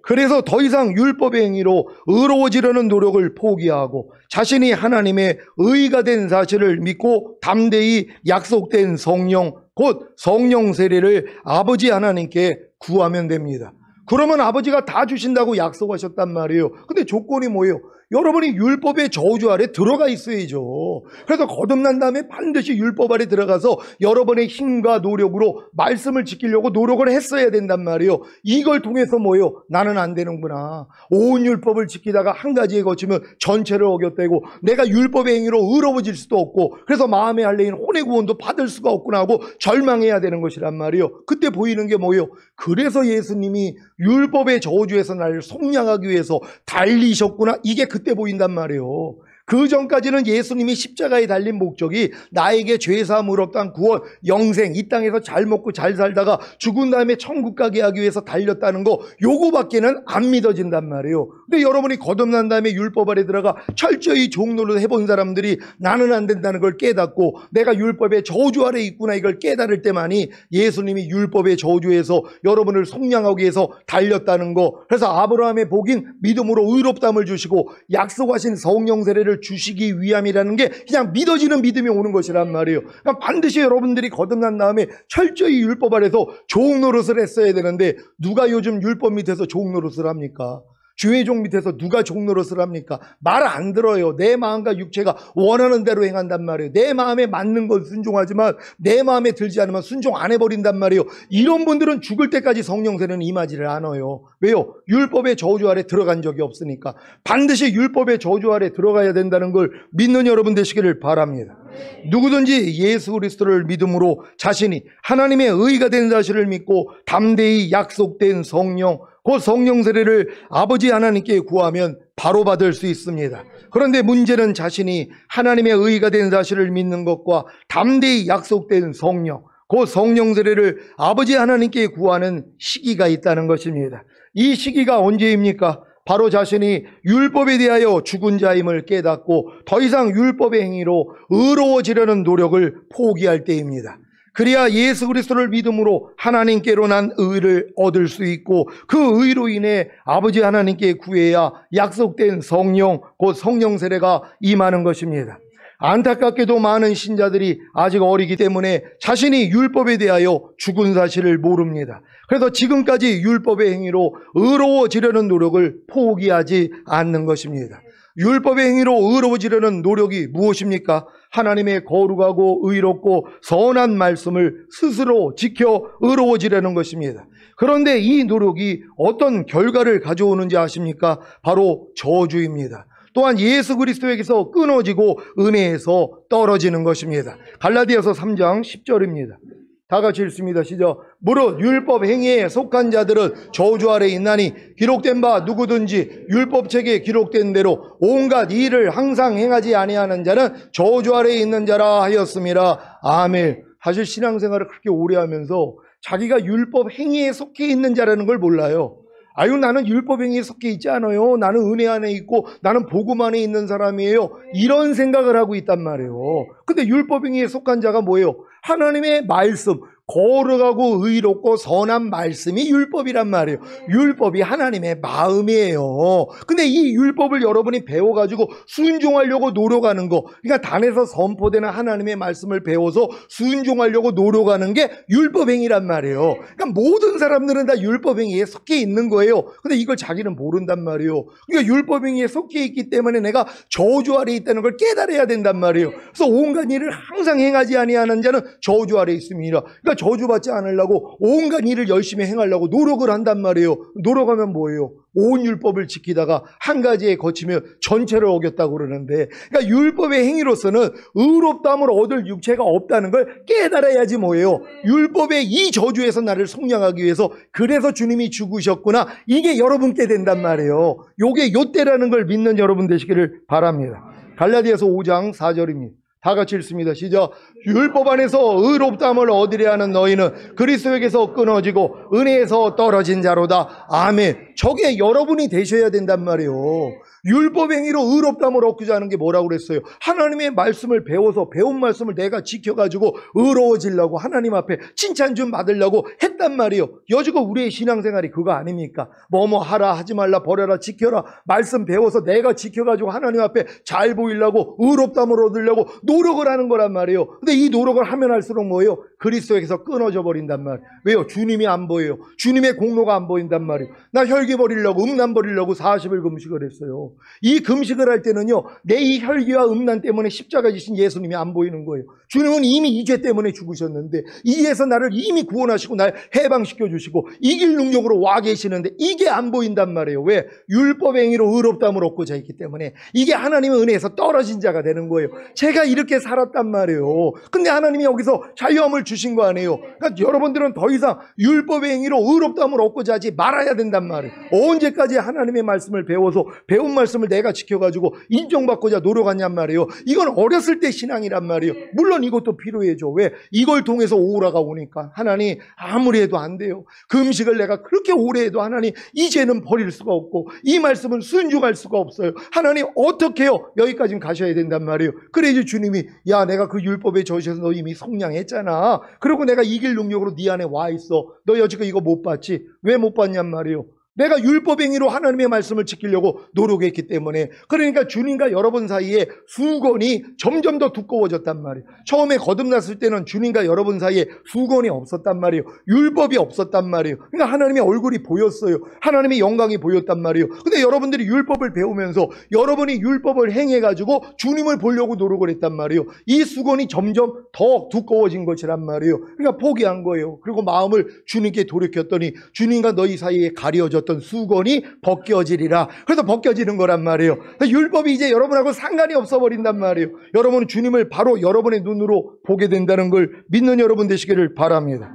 그래서 더 이상 율법의 행위로 의로워지려는 노력을 포기하고 자신이 하나님의 의가 된 사실을 믿고 담대히 약속된 성령, 곧 성령 세례를 아버지 하나님께 구하면 됩니다. 그러면 아버지가 다 주신다고 약속하셨단 말이에요. 근데 조건이 뭐예요? 여러분이 율법의 저주 아래 들어가 있어야죠. 그래서 거듭난 다음에 반드시 율법 아래 들어가서 여러분의 힘과 노력으로 말씀을 지키려고 노력을 했어야 된단 말이에요. 이걸 통해서 뭐예요? 나는 안 되는구나. 온 율법을 지키다가 한 가지에 거치면 전체를 어겼다고 내가 율법의 행위로 의로워질 수도 없고 그래서 마음의 할례인 혼의 구원도 받을 수가 없구나 하고 절망해야 되는 것이란 말이에요. 그때 보이는 게 뭐예요? 그래서 예수님이 율법의 저주에서 나를 속량하기 위해서 달리셨구나. 이게 그때 보인단 말이에요. 그 전까지는 예수님이 십자가에 달린 목적이 나에게 죄사함을 없단 구원, 영생, 이 땅에서 잘 먹고 잘 살다가 죽은 다음에 천국 가게 하기 위해서 달렸다는 거, 요거밖에는 안 믿어진단 말이에요. 근데 여러분이 거듭난 다음에 율법 아래 들어가 철저히 종로를 해본 사람들이 나는 안 된다는 걸 깨닫고 내가 율법의 저주 아래 있구나 이걸 깨달을 때만이 예수님이 율법의 저주에서 여러분을 속량하기 위해서 달렸다는 거. 그래서 아브라함의 복인 믿음으로 의롭다함을 주시고 약속하신 성령 세례를 것들을 주시기 위함이라는 게 그냥 믿어지는 믿음이 오는 것이란 말이에요. 그러니까 반드시 여러분들이 거듭난 다음에 철저히 율법 아래서 종 노릇을 했어야 되는데 누가 요즘 율법 밑에서 종 노릇을 합니까? 주의종 밑에서 누가 종 노릇을 합니까? 말 안 들어요. 내 마음과 육체가 원하는 대로 행한단 말이에요. 내 마음에 맞는 건 순종하지만 내 마음에 들지 않으면 순종 안 해버린단 말이에요. 이런 분들은 죽을 때까지 성령 세례는 임하지를 않아요. 왜요? 율법의 저주 아래 들어간 적이 없으니까. 반드시 율법의 저주 아래 들어가야 된다는 걸 믿는 여러분 되시기를 바랍니다. 누구든지 예수 그리스도를 믿음으로 자신이 하나님의 의가 된 사실을 믿고 담대히 약속된 성령, 그 성령 세례를 아버지 하나님께 구하면 바로 받을 수 있습니다. 그런데 문제는 자신이 하나님의 의가 된 사실을 믿는 것과 담대히 약속된 성령, 그 성령 세례를 아버지 하나님께 구하는 시기가 있다는 것입니다. 이 시기가 언제입니까? 바로 자신이 율법에 대하여 죽은 자임을 깨닫고 더 이상 율법의 행위로 의로워지려는 노력을 포기할 때입니다. 그래야 예수 그리스도를 믿음으로 하나님께로 난 의를 얻을 수 있고 그 의로 인해 아버지 하나님께 구해야 약속된 성령, 곧 성령 세례가 임하는 것입니다. 안타깝게도 많은 신자들이 아직 어리기 때문에 자신이 율법에 대하여 죽은 사실을 모릅니다. 그래서 지금까지 율법의 행위로 의로워지려는 노력을 포기하지 않는 것입니다. 율법의 행위로 의로워지려는 노력이 무엇입니까? 하나님의 거룩하고 의롭고 선한 말씀을 스스로 지켜 의로워지려는 것입니다. 그런데 이 노력이 어떤 결과를 가져오는지 아십니까? 바로 저주입니다. 또한 예수 그리스도에게서 끊어지고 은혜에서 떨어지는 것입니다. 갈라디아서 3장 10절입니다. 다 같이 읽습니다. 시작. 무릇 율법 행위에 속한 자들은 저주 아래 있나니 기록된 바 누구든지 율법책에 기록된 대로 온갖 일을 항상 행하지 아니하는 자는 저주 아래 있는 자라 하였음이라. 아멘. 사실 신앙생활을 그렇게 오래 하면서 자기가 율법 행위에 속해 있는 자라는 걸 몰라요. 아유, 나는 율법 행위에 속해 있지 않아요. 나는 은혜 안에 있고 나는 복음 안에 있는 사람이에요. 이런 생각을 하고 있단 말이에요. 근데 율법 행위에 속한 자가 뭐예요? 하나님의 말씀, 거룩하고 의롭고 선한 말씀이 율법이란 말이에요. 율법이 하나님의 마음이에요. 근데 이 율법을 여러분이 배워가지고 순종하려고 노력하는 거, 그러니까 단에서 선포되는 하나님의 말씀을 배워서 순종하려고 노력하는 게 율법행위란 말이에요. 그러니까 모든 사람들은 다 율법행위에 속해 있는 거예요. 근데 이걸 자기는 모른단 말이에요. 그러니까 율법행위에 속해 있기 때문에 내가 저주 아래 있다는 걸 깨달아야 된단 말이에요. 그래서 온갖 일을 항상 행하지 아니하는 자는 저주 아래 있습니다. 그러니까 저주받지 않으려고 온갖 일을 열심히 행하려고 노력을 한단 말이에요. 노력하면 뭐예요? 온 율법을 지키다가 한 가지에 거치면 전체를 어겼다고 그러는데, 그러니까 율법의 행위로서는 의롭다함을 얻을 육체가 없다는 걸 깨달아야지 뭐예요? 율법의 이 저주에서 나를 속량하기 위해서 그래서 주님이 죽으셨구나, 이게 여러분께 된단 말이에요. 요게 요때라는 걸 믿는 여러분 되시기를 바랍니다. 갈라디아서 5장 4절입니다. 다 같이 읽습니다. 시작. 율법 안에서 의롭다함을 얻으려 하는 너희는 그리스도에게서 끊어지고 은혜에서 떨어진 자로다. 아멘. 저게 여러분이 되셔야 된단 말이에요. 율법 행위로 의롭다함을 얻고자 하는 게 뭐라고 그랬어요? 하나님의 말씀을 배워서 배운 말씀을 내가 지켜가지고 의로워지려고 하나님 앞에 칭찬 좀 받으려고 했단 말이에요. 여지껏 우리의 신앙생활이 그거 아닙니까? 뭐뭐 하라, 하지 말라, 버려라, 지켜라. 말씀 배워서 내가 지켜가지고 하나님 앞에 잘 보이려고 의롭다함을 얻으려고 노력을 하는 거란 말이에요. 근데 이 노력을 하면 할수록 뭐예요? 그리스도에게서 끊어져 버린단 말이에요. 왜요? 주님이 안 보여요. 주님의 공로가 안 보인단 말이에요. 나 혈기 버리려고 음란 버리려고 40일 금식을 했어요. 이 금식을 할 때는요, 내 이 혈기와 음란 때문에 십자가 지신 예수님이 안 보이는 거예요. 주님은 이미 이 죄 때문에 죽으셨는데 이에서 나를 이미 구원하시고 날 해방시켜 주시고 이길 능력으로 와 계시는데 이게 안 보인단 말이에요. 왜? 율법 행위로 의롭다함을 얻고자 했기 때문에. 이게 하나님의 은혜에서 떨어진 자가 되는 거예요. 제가 이렇게 살았단 말이에요. 근데 하나님이 여기서 자유함을 주신 거 아니에요. 그러니까 여러분들은 더 이상 율법의 행위로 의롭다함을 얻고자 하지 말아야 된단 말이에요. 언제까지 하나님의 말씀을 배워서 배운 말씀을 내가 지켜가지고 인정받고자 노력하냔 말이에요. 이건 어렸을 때 신앙이란 말이에요. 물론 이것도 필요해죠. 왜? 이걸 통해서 오라가 오니까. 하나님 아무리 해도 안 돼요. 금식을 내가 그렇게 오래 해도 하나님 이제는 버릴 수가 없고 이 말씀은 순종할 수가 없어요. 하나님 어떻게 해요? 여기까지는 가셔야 된단 말이에요. 그래야지 주님이 야, 내가 그 율법의 저주에서 너 이미 속량했잖아. 그리고 내가 이길 능력으로 네 안에 와 있어. 너 여지껏 이거 못 봤지? 왜 못 봤냔 말이에요. 내가 율법행위로 하나님의 말씀을 지키려고 노력했기 때문에. 그러니까 주님과 여러분 사이에 수건이 점점 더 두꺼워졌단 말이에요. 처음에 거듭났을 때는 주님과 여러분 사이에 수건이 없었단 말이에요. 율법이 없었단 말이에요. 그러니까 하나님의 얼굴이 보였어요. 하나님의 영광이 보였단 말이에요. 근데 여러분들이 율법을 배우면서 여러분이 율법을 행해가지고 주님을 보려고 노력을 했단 말이에요. 이 수건이 점점 더 두꺼워진 것이란 말이에요. 그러니까 포기한 거예요. 그리고 마음을 주님께 돌이켰더니 주님과 너희 사이에 가려졌던 수건이 벗겨지리라. 그래서 벗겨지는 거란 말이에요. 율법이 이제 여러분하고 상관이 없어버린단 말이에요. 여러분은 주님을 바로 여러분의 눈으로 보게 된다는 걸 믿는 여러분 되시기를 바랍니다.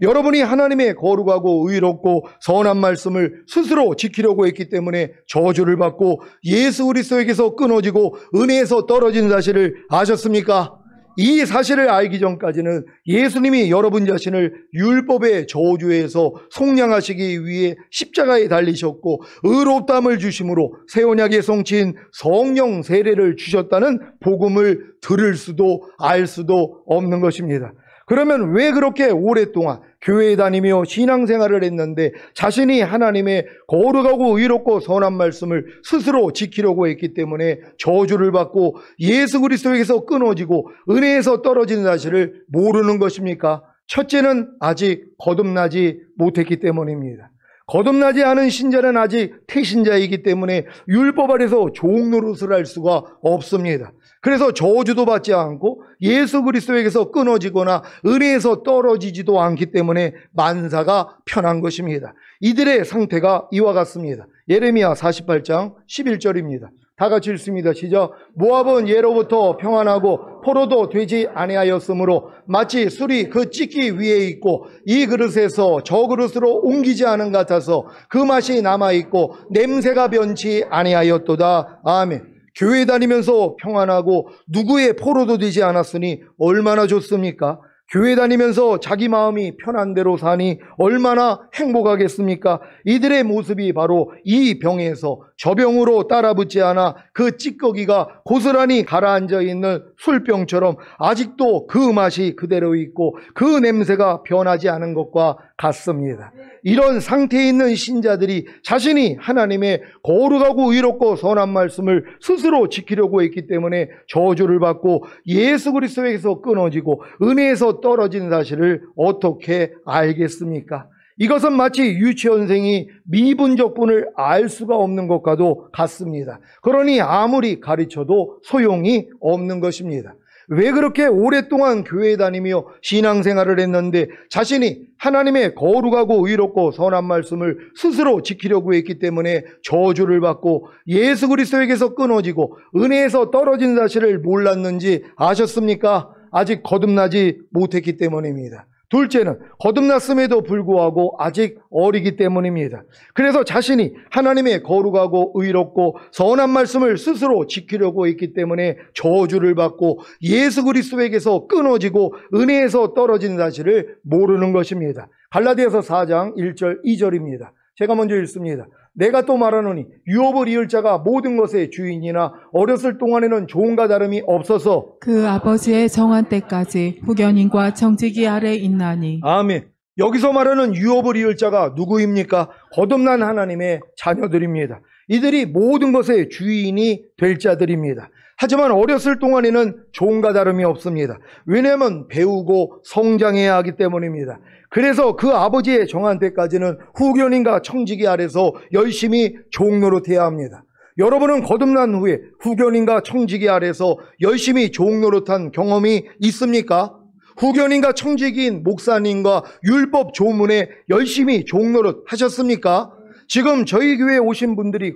여러분이 하나님의 거룩하고 의롭고 선한 말씀을 스스로 지키려고 했기 때문에 저주를 받고 예수 그리스도에게서 끊어지고 은혜에서 떨어진 사실을 아셨습니까? 이 사실을 알기 전까지는 예수님이 여러분 자신을 율법의 저주에서 속량하시기 위해 십자가에 달리셨고 의롭다함을 주심으로 새 언약의 성취인 성령 세례를 주셨다는 복음을 들을 수도 알 수도 없는 것입니다. 그러면 왜 그렇게 오랫동안 교회에 다니며 신앙생활을 했는데 자신이 하나님의 거룩하고 의롭고 선한 말씀을 스스로 지키려고 했기 때문에 저주를 받고 예수 그리스도에게서 끊어지고 은혜에서 떨어진 사실을 모르는 것입니까? 첫째는 아직 거듭나지 못했기 때문입니다. 거듭나지 않은 신자는 아직 태신자이기 때문에 율법 아래서 종노릇을 할 수가 없습니다. 그래서 저주도 받지 않고 예수 그리스도에게서 끊어지거나 은혜에서 떨어지지도 않기 때문에 만사가 편한 것입니다. 이들의 상태가 이와 같습니다. 예레미야 48장 11절입니다. 다 같이 읽습니다. 시작. 모압은 예로부터 평안하고 포로도 되지 아니하였으므로 마치 술이 그 찢기 위에 있고 이 그릇에서 저 그릇으로 옮기지 않은 것 같아서 그 맛이 남아있고 냄새가 변치 아니하였도다. 아멘. 교회 다니면서 평안하고 누구의 포로도 되지 않았으니 얼마나 좋습니까? 교회 다니면서 자기 마음이 편한 대로 사니 얼마나 행복하겠습니까? 이들의 모습이 바로 이 병에서 저 병으로 따라붙지 않아 그 찌꺼기가 고스란히 가라앉아 있는 술병처럼 아직도 그 맛이 그대로 있고 그 냄새가 변하지 않은 것과 같습니다. 이런 상태에 있는 신자들이 자신이 하나님의 거룩하고 의롭고 선한 말씀을 스스로 지키려고 했기 때문에 저주를 받고 예수 그리스도에게서 끊어지고 은혜에서 떨어진 사실을 어떻게 알겠습니까? 이것은 마치 유치원생이 미분적분을 알 수가 없는 것과도 같습니다. 그러니 아무리 가르쳐도 소용이 없는 것입니다. 왜 그렇게 오랫동안 교회에 다니며 신앙생활을 했는데 자신이 하나님의 거룩하고 의롭고 선한 말씀을 스스로 지키려고 했기 때문에 저주를 받고 예수 그리스도에게서 끊어지고 은혜에서 떨어진 사실을 몰랐는지 아셨습니까? 아직 거듭나지 못했기 때문입니다. 둘째는 거듭났음에도 불구하고 아직 어리기 때문입니다. 그래서 자신이 하나님의 거룩하고 의롭고 선한 말씀을 스스로 지키려고 했기 때문에 저주를 받고 예수 그리스도에게서 끊어지고 은혜에서 떨어진 사실을 모르는 것입니다. 갈라디아서 4장 1절 2절입니다. 제가 먼저 읽습니다. 내가 또 말하노니 유업을 이을 자가 모든 것의 주인이나 어렸을 동안에는 종과 다름이 없어서 그 아버지의 정한 때까지 후견인과 청지기 아래 있나니. 아멘. 여기서 말하는 유업을 이을 자가 누구입니까? 거듭난 하나님의 자녀들입니다. 이들이 모든 것의 주인이 될 자들입니다. 하지만 어렸을 동안에는 종과 다름이 없습니다. 왜냐하면 배우고 성장해야 하기 때문입니다. 그래서 그 아버지의 정한 때까지는 후견인과 청지기 아래서 열심히 종노릇해야 합니다. 여러분은 거듭난 후에 후견인과 청지기 아래서 열심히 종노릇한 경험이 있습니까? 후견인과 청지기인 목사님과 율법 조문에 열심히 종노릇 하셨습니까? 지금 저희 교회에 오신 분들이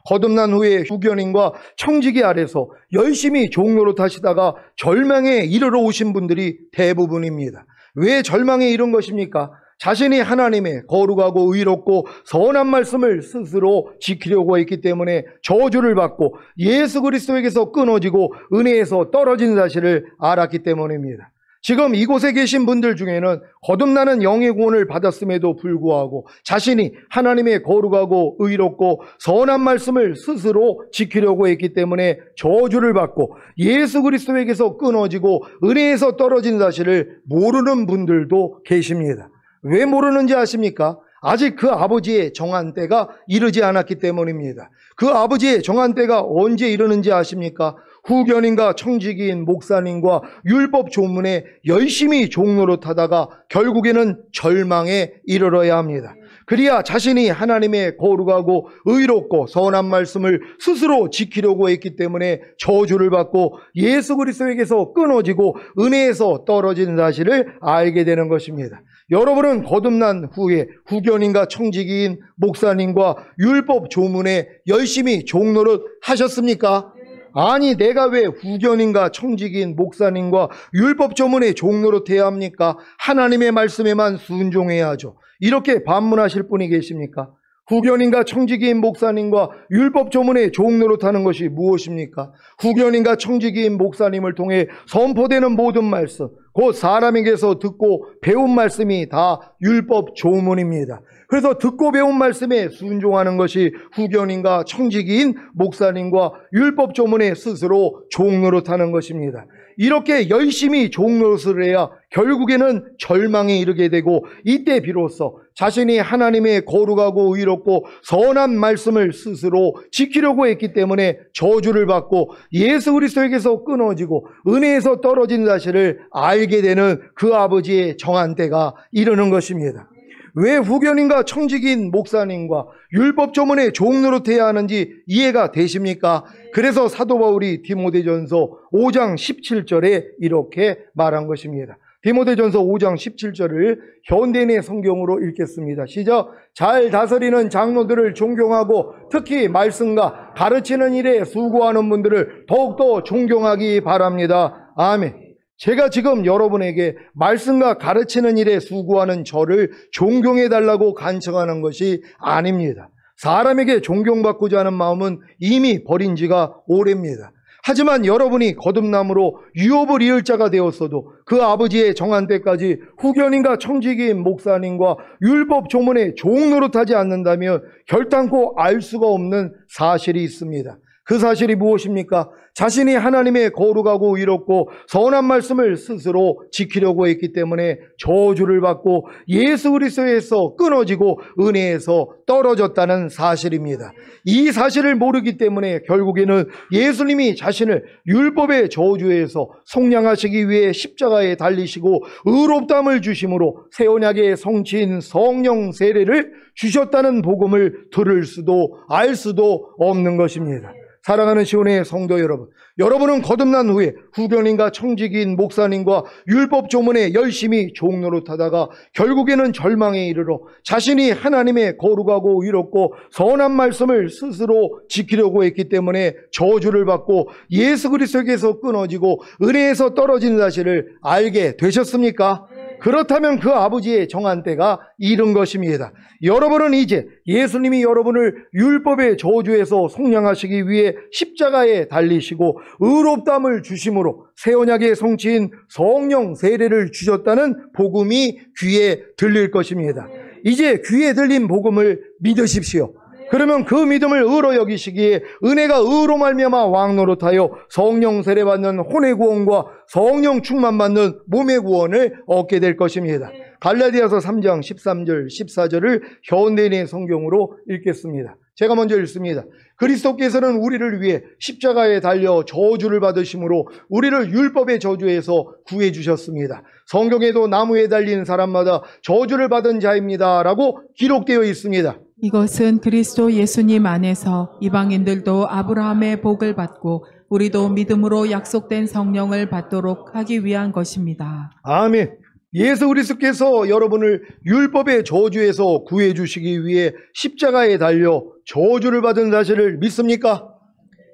거듭난 후에 후견인과 청지기 아래서 열심히 종노릇 하시다가 절망에 이르러 오신 분들이 대부분입니다. 왜 절망에 이른 것입니까? 자신이 하나님의 거룩하고 의롭고 선한 말씀을 스스로 지키려고 했기 때문에 저주를 받고 예수 그리스도에게서 끊어지고 은혜에서 떨어진 사실을 알았기 때문입니다. 지금 이곳에 계신 분들 중에는 거듭나는 영의 구원을 받았음에도 불구하고 자신이 하나님의 거룩하고 의롭고 선한 말씀을 스스로 지키려고 했기 때문에 저주를 받고 예수 그리스도에게서 끊어지고 은혜에서 떨어진 사실을 모르는 분들도 계십니다. 왜 모르는지 아십니까? 아직 그 아버지의 정한 때가 이르지 않았기 때문입니다. 그 아버지의 정한 때가 언제 이르는지 아십니까? 후견인과 청지기인 목사님과 율법 조문에 열심히 종노릇하다가 결국에는 절망에 이르러야 합니다. 그리야 자신이 하나님의 거룩하고 의롭고 선한 말씀을 스스로 지키려고 했기 때문에 저주를 받고 예수 그리스도에게서 끊어지고 은혜에서 떨어진 사실을 알게 되는 것입니다. 여러분은 거듭난 후에 후견인과 청지기인 목사님과 율법 조문에 열심히 종노릇 하셨습니까? 아니, 내가 왜 후견인과 청지기인 목사님과 율법 조문에 종노릇해야 합니까? 하나님의 말씀에만 순종해야 하죠. 이렇게 반문하실 분이 계십니까? 후견인과 청지기인 목사님과 율법 조문에 종노릇하는 것이 무엇입니까? 후견인과 청지기인 목사님을 통해 선포되는 모든 말씀, 곧 사람에게서 듣고 배운 말씀이 다 율법 조문입니다. 그래서 듣고 배운 말씀에 순종하는 것이 후견인과 청지기인 목사님과 율법 조문에 스스로 종노릇하는 것입니다. 이렇게 열심히 종노릇을 해야 결국에는 절망에 이르게 되고, 이때 비로소 자신이 하나님의 거룩하고 의롭고 선한 말씀을 스스로 지키려고 했기 때문에 저주를 받고 예수 그리스도에게서 끊어지고 은혜에서 떨어진 사실을 알게 되는 그 아버지의 정한 때가 이르는 것입니다. 왜 후견인과 청지기인 목사님과 율법 조문에 종노릇해야 하는지 이해가 되십니까? 그래서 사도 바울이 디모데전서 5장 17절에 이렇게 말한 것입니다. 디모데전서 5장 17절을 현대인의 성경으로 읽겠습니다. 시작. 잘 다스리는 장로들을 존경하고 특히 말씀과 가르치는 일에 수고하는 분들을 더욱더 존경하기 바랍니다. 아멘. 제가 지금 여러분에게 말씀과 가르치는 일에 수고하는 저를 존경해달라고 간청하는 것이 아닙니다. 사람에게 존경받고자 하는 마음은 이미 버린 지가 오래입니다. 하지만 여러분이 거듭남으로 유업을 이을 자가 되었어도 그 아버지의 정한 때까지 후견인과 청지기인 목사님과 율법 조문에 종노릇하지 않는다면 결단코 알 수가 없는 사실이 있습니다. 그 사실이 무엇입니까? 자신이 하나님의 거룩하고 의롭고 선한 말씀을 스스로 지키려고 했기 때문에 저주를 받고 예수 그리스도에서 끊어지고 은혜에서 떨어졌다는 사실입니다. 이 사실을 모르기 때문에 결국에는 예수님이 자신을 율법의 저주에서 속량하시기 위해 십자가에 달리시고 의롭다함을 주심으로 새 언약의 성취인 성령 세례를 주셨다는 복음을 들을 수도 알 수도 없는 것입니다. 사랑하는 시온의 성도 여러분, 여러분은 거듭난 후에 후견인과 청지기인 목사님과 율법 조문에 열심히 종노릇하다가 결국에는 절망에 이르러 자신이 하나님의 거룩하고 의롭고 선한 말씀을 스스로 지키려고 했기 때문에 저주를 받고 예수 그리스도에게서 끊어지고 은혜에서 떨어진 사실을 알게 되셨습니까? 그렇다면 그 아버지의 정한 때가 이른 것입니다. 여러분은 이제 예수님이 여러분을 율법의 저주에서 속량하시기 위해 십자가에 달리시고 의롭다함을 주심으로 새 언약의 성취인 성령 세례를 주셨다는 복음이 귀에 들릴 것입니다. 이제 귀에 들린 복음을 믿으십시오. 그러면 그 믿음을 의로 여기시기에 은혜가 의로 말미암아 왕노릇하여 성령 세례 받는 혼의 구원과 성령 충만 받는 몸의 구원을 얻게 될 것입니다. 갈라디아서 3장 13절 14절을 현대인의 성경으로 읽겠습니다. 제가 먼저 읽습니다. 그리스도께서는 우리를 위해 십자가에 달려 저주를 받으심으로 우리를 율법의 저주에서 구해 주셨습니다. 성경에도 나무에 달린 사람마다 저주를 받은 자입니다 라고 기록되어 있습니다. 이것은 그리스도 예수님 안에서 이방인들도 아브라함의 복을 받고 우리도 믿음으로 약속된 성령을 받도록 하기 위한 것입니다. 아멘. 예수 그리스도께서 여러분을 율법의 저주에서 구해 주시기 위해 십자가에 달려 저주를 받은 사실을 믿습니까?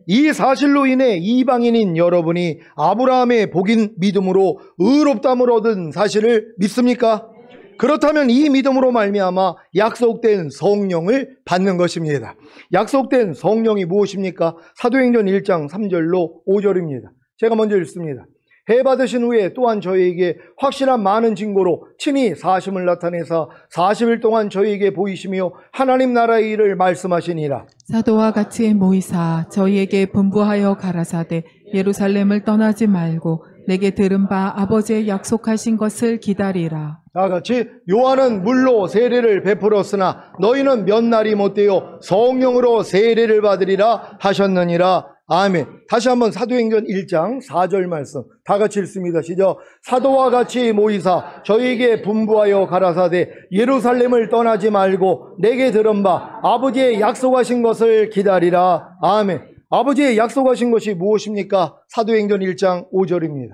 이 사실로 인해 이방인인 여러분이 아브라함의 복인 믿음으로 의롭다함을 얻은 사실을 믿습니까? 그렇다면 이 믿음으로 말미암아 약속된 성령을 받는 것입니다. 약속된 성령이 무엇입니까? 사도행전 1장 3절로 5절입니다. 제가 먼저 읽습니다. 해 받으신 후에 또한 저희에게 확실한 많은 증거로 친히 사심을 나타내사 40일 동안 저희에게 보이시며 하나님 나라의 일을 말씀하시니라. 사도와 같이 모이사 저희에게 분부하여 가라사대 예루살렘을 떠나지 말고 내게 들은 바 아버지의 약속하신 것을 기다리라. 다 같이 요한은 물로 세례를 베풀었으나 너희는 몇 날이 못되어 성령으로 세례를 받으리라 하셨느니라. 아멘. 다시 한번 사도행전 1장 4절 말씀 다 같이 읽습니다. 시작. 사도와 같이 모이사 저희에게 분부하여 가라사대 예루살렘을 떠나지 말고 내게 들은 바 아버지의 약속하신 것을 기다리라. 아멘. 아버지의 약속하신 것이 무엇입니까? 사도행전 1장 5절입니다.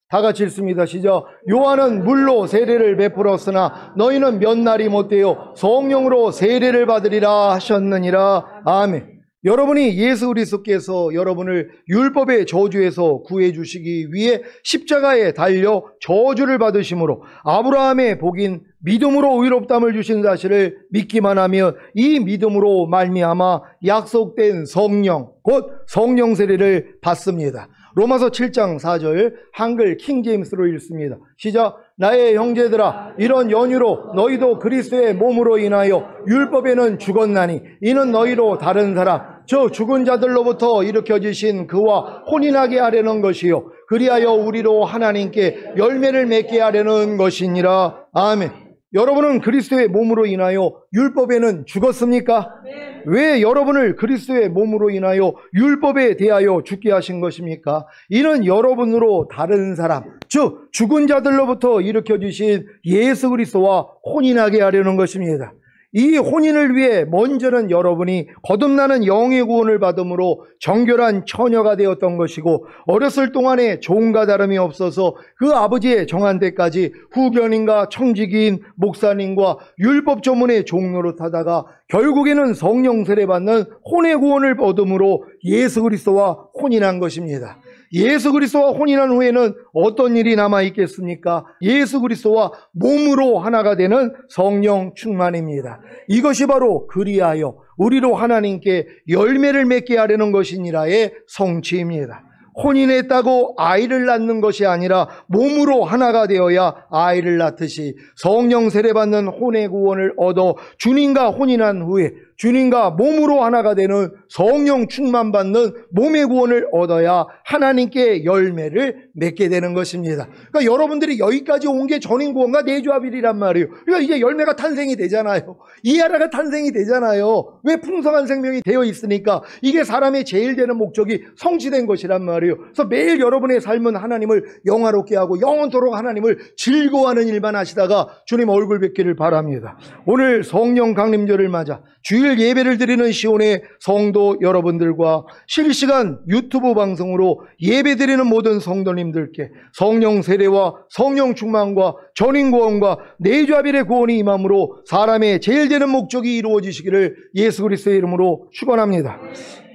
다 같이 읽습니다. 시작. 요한은 물로 세례를 베풀었으나 너희는 몇 날이 못되어 성령으로 세례를 받으리라 하셨느니라. 아멘. 여러분이 예수 그리스도께서 여러분을 율법의 저주에서 구해 주시기 위해 십자가에 달려 저주를 받으심으로 아브라함의 복인 믿음으로 의롭다함을 주신 사실을 믿기만 하면 이 믿음으로 말미암아 약속된 성령 곧 성령 세례를 받습니다. 로마서 7장 4절 한글 킹제임스로 읽습니다. 시작. 나의 형제들아 이런 연유로 너희도 그리스도의 몸으로 인하여 율법에는 죽었나니 이는 너희로 다른 사람 저 죽은 자들로부터 일으켜지신 그와 혼인하게 하려는 것이요 그리하여 우리로 하나님께 열매를 맺게 하려는 것이니라. 아멘. 여러분은 그리스도의 몸으로 인하여 율법에는 죽었습니까? 네. 왜 여러분을 그리스도의 몸으로 인하여 율법에 대하여 죽게 하신 것입니까? 이는 여러분으로 다른 사람, 즉 죽은 자들로부터 일으켜주신 예수 그리스도와 혼인하게 하려는 것입니다. 이 혼인을 위해 먼저는 여러분이 거듭나는 영의 구원을 받음으로 정결한 처녀가 되었던 것이고 어렸을 동안에 종과 다름이 없어서 그 아버지의 정한 때까지 후견인과 청지기인 목사님과 율법 조문의 종로로 타다가 결국에는 성령 세례 받는 혼의 구원을 얻음으로 예수 그리스도와 혼인한 것입니다. 예수 그리스도와 혼인한 후에는 어떤 일이 남아 있겠습니까? 예수 그리스도와 몸으로 하나가 되는 성령 충만입니다. 이것이 바로 그리하여 우리로 하나님께 열매를 맺게 하려는 것이니라의 성취입니다. 혼인했다고 아이를 낳는 것이 아니라 몸으로 하나가 되어야 아이를 낳듯이 성령 세례받는 혼의 구원을 얻어 주님과 혼인한 후에 주님과 몸으로 하나가 되는 성령 충만받는 몸의 구원을 얻어야 하나님께 열매를 맺게 되는 것입니다. 그러니까 여러분들이 여기까지 온 게 전인구원과 내조합일이란 말이에요. 그러니까 이제 열매가 탄생이 되잖아요. 이하라가 탄생이 되잖아요. 왜 풍성한 생명이 되어 있으니까 이게 사람의 제일 되는 목적이 성취된 것이란 말이에요. 그래서 매일 여러분의 삶은 하나님을 영화롭게 하고 영원토록 하나님을 즐거워하는 일만 하시다가 주님 얼굴 뵙기를 바랍니다. 오늘 성령 강림절을 맞아 주일 예배를 드리는 시온의 성도 여러분들과 실시간 유튜브 방송으로 예배 드리는 모든 성도님들께 성령 세례와 성령 충만과 전인구원과 내주합일의 구원이 임함으로 사람의 제일 되는 목적이 이루어지시기를 예수 그리스도의 이름으로 축원합니다.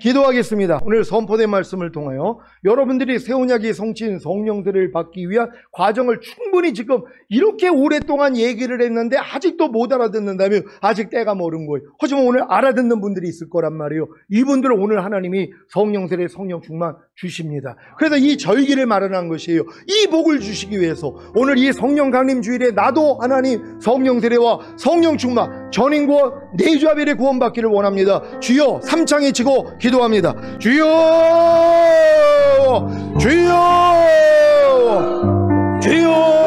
기도하겠습니다. 오늘 선포된 말씀을 통하여 여러분들이 새 언약이 성취인 성령 세례를 받기 위한 과정을 충분히 지금 이렇게 오랫동안 얘기를 했는데 아직도 못 알아듣는다면 아직 때가 멀은 거예요. 하지만 오늘 알아듣는 분들이 있을 거란 말이에요. 이분들은 오늘 하나님이 성령 세례, 성령 충만 주십니다. 그래서 이 절기를 마련한 것이에요. 이 복을 주시기 위해서 오늘 이 성령 강림 주일에 나도 하나님 성령 세례와 성령 충만, 전인구원, 내주합일의 구원받기를 원합니다. 주여 삼창에 치고 기도합니다. 주여, 주여, 주여.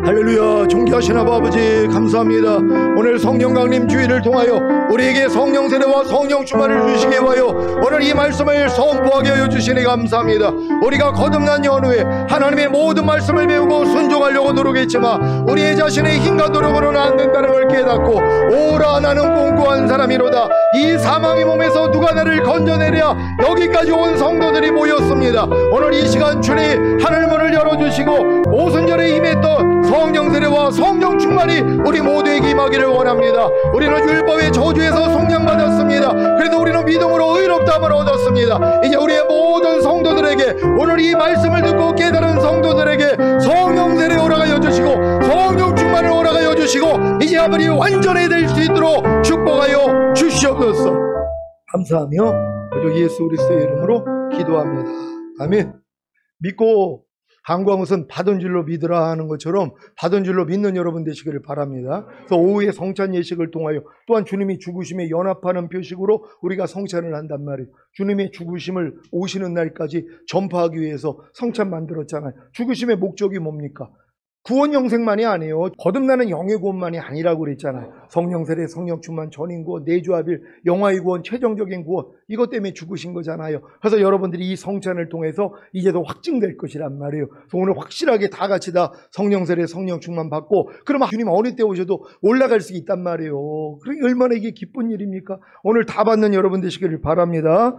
할렐루야. 존귀하신 아버지 감사합니다. 오늘 성령 강림 주일을 통하여 우리에게 성령 세례와 성령 충만을 주시기 위하여 오늘 이 말씀을 선포하게 하여 주시니 감사합니다. 우리가 거듭난 연후에 하나님의 모든 말씀을 배우고 순종하려고 노력했지만 우리의 자신의 힘과 노력으로는 안 된다는 걸 깨닫고 오라 나는 꽁꽁한 사람이로다. 이 사망의 몸에서 누가 나를 건져내랴. 여기까지 온 성도들이 모였습니다. 오늘 이 시간 주님 하늘문을 열어주시고 오순절에 임했던 성령 세례와 성령 충만이 우리 모두에게 임하기를 원합니다. 우리는 율법의 저주에서 속량받았습니다. 그래도 우리는 믿음으로 의롭다함을 얻었습니다. 이제 우리의 모든 성도들에게 오늘 이 말씀을 듣고 깨달은 성도들에게 성령 세례 허락하여 주시고 성령 충만을 허락하여 주시고 이제 아버지 완전해질 수 있도록 축복하여 주시옵소서. 감사하며 예수 그리스도의 이름으로 기도합니다. 아멘. 믿고 간구한 것은 받은 줄로 믿으라 하는 것처럼 받은 줄로 믿는 여러분 되시기를 바랍니다. 그래서 오후에 성찬 예식을 통하여 또한 주님이 죽으심에 연합하는 표식으로 우리가 성찬을 한단 말이에요. 주님의 죽으심을 오시는 날까지 전파하기 위해서 성찬 만들었잖아요. 죽으심의 목적이 뭡니까? 구원 영생만이 아니에요. 거듭나는 영의 구원만이 아니라고 그랬잖아요. 성령 세례, 성령 충만, 전인 구원, 내주합일, 영화의 구원, 최종적인 구원, 이것 때문에 죽으신 거잖아요. 그래서 여러분들이 이 성찬을 통해서 이제도 확증될 것이란 말이에요. 그래서 오늘 확실하게 다 같이 다 성령 세례, 성령 충만 받고 그러면 주님 어느 때 오셔도 올라갈 수 있단 말이에요. 그러니 얼마나 이게 기쁜 일입니까? 오늘 다 받는 여러분 되시기를 바랍니다.